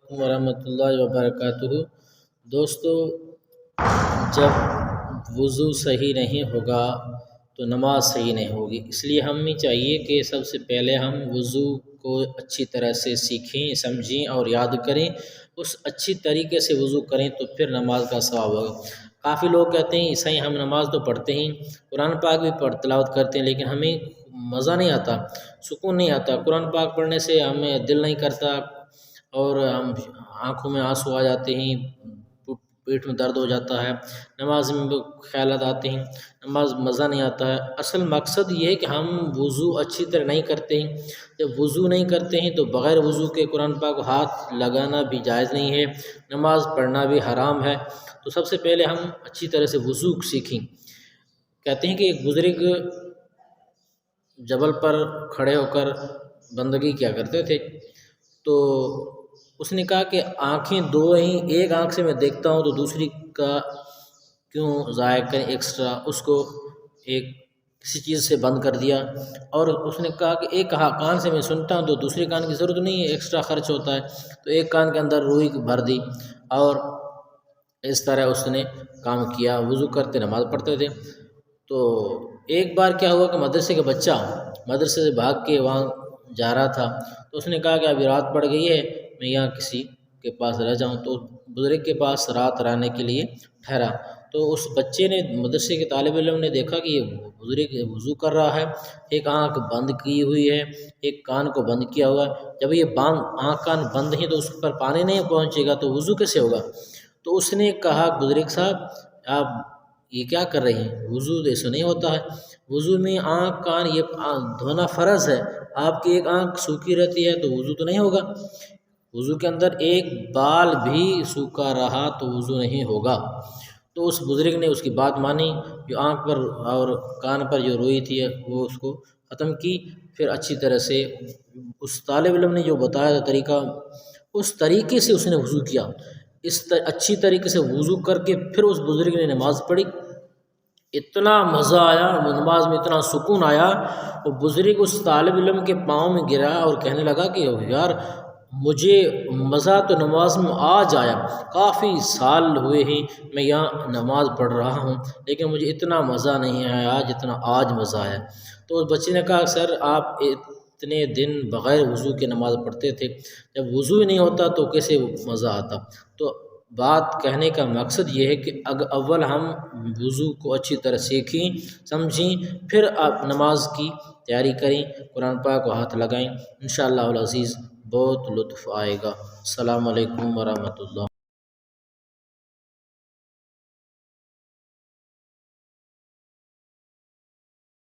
علیکم ورحمۃ اللہ وبرکاتہ۔ دوستو، جب وضو صحیح نہیں ہوگا تو نماز صحیح نہیں ہوگی، اس لیے ہمیں چاہیے کہ سب سے پہلے ہم وضو کو اچھی طرح سے سیکھیں، سمجھیں اور یاد کریں، اس اچھی طریقے سے وضو کریں تو پھر نماز کا ثواب ہوگا۔ کافی لوگ کہتے ہیں عیسائی ہم نماز تو پڑھتے ہیں، قرآن پاک بھی تلاوت کرتے ہیں، لیکن ہمیں مزہ نہیں آتا، سکون نہیں آتا۔ قرآن پاک پڑھنے سے ہمیں دل نہیں کرتا اور ہم آنکھوں میں آنسو آ جاتے ہیں، پیٹ میں درد ہو جاتا ہے، نماز میں خیالات آتے ہیں، نماز مزہ نہیں آتا ہے۔ اصل مقصد یہ ہے کہ ہم وضو اچھی طرح نہیں کرتے ہیں۔ جب وضو نہیں کرتے ہیں تو بغیر وضو کے قرآن پاک کو ہاتھ لگانا بھی جائز نہیں ہے، نماز پڑھنا بھی حرام ہے۔ تو سب سے پہلے ہم اچھی طرح سے وضو سیکھیں۔ کہتے ہیں کہ ایک بزرگ جبل پر کھڑے ہو کر بندگی کیا کرتے تھے، تو اس نے کہا کہ آنکھیں دو ہیں، ایک آنکھ سے میں دیکھتا ہوں تو دوسری کا کیوں ضائع کریں ایکسٹرا، اس کو ایک کسی چیز سے بند کر دیا۔ اور اس نے کہا کہ ایک کان سے میں سنتا ہوں تو دوسرے کان کی ضرورت نہیں ہے، ایکسٹرا خرچ ہوتا ہے، تو ایک کان کے اندر روئی بھر دی، اور اس طرح اس نے کام کیا، وضو کرتے نماز پڑھتے تھے۔ تو ایک بار کیا ہوا کہ مدرسے کا بچہ مدرسے سے بھاگ کے وہاں جا رہا تھا، تو اس نے کہا کہ ابھی رات پڑ گئی ہے، میں یہاں کسی کے پاس رہ جاؤں، تو بزرگ کے پاس رات رہنے کے لیے ٹھہرا۔ تو اس بچے نے، مدرسے کے طالب علم نے دیکھا کہ یہ بزرگ وضو کر رہا ہے، ایک آنکھ بند کی ہوئی ہے، ایک کان کو بند کیا ہوا ہے، جب یہ آنکھ کان بند ہیں تو اس پر پانی نہیں پہنچے گا تو وضو کیسے ہوگا؟ تو اس نے کہا بزرگ صاحب آپ یہ کیا کر رہے ہیں، وضو ایسے نہیں ہوتا ہے، وضو میں آنکھ کان یہ دھونا فرض ہے، آپ کی ایک آنکھ سوکھی رہتی ہے تو وضو تو نہیں ہوگا، وضو کے اندر ایک بال بھی سوکھا رہا تو وضو نہیں ہوگا۔ تو اس بزرگ نے اس کی بات مانی، جو آنکھ پر اور کان پر جو روئی تھی وہ اس کو ختم کی، پھر اچھی طرح سے اس طالب علم نے جو بتایا تھا طریقہ، اس طریقے سے اس نے وضو کیا، اچھی طریقے سے وضو کر کے پھر اس بزرگ نے نماز پڑھی۔ اتنا مزہ آیا نماز میں، اتنا سکون آیا، وہ بزرگ اس طالب علم کے پاؤں میں گرا اور کہنے لگا کہ یار مجھے مزہ تو نماز میں آج آیا، کافی سال ہوئے ہیں میں یہاں نماز پڑھ رہا ہوں لیکن مجھے اتنا مزہ نہیں آیا جتنا آج مزہ آیا۔ تو اس بچے نے کہا سر آپ اتنے دن بغیر وضو کے نماز پڑھتے تھے، جب وضو ہی نہیں ہوتا تو کیسے مزہ آتا؟ تو بات کہنے کا مقصد یہ ہے کہ اول ہم وضو کو اچھی طرح سیکھیں، سمجھیں، پھر آپ نماز کی تیاری کریں، قرآن پاک کو ہاتھ لگائیں، انشاءاللہ العزیز بہت لطف آئے گا۔ السلام علیکم ورحمۃ اللہ۔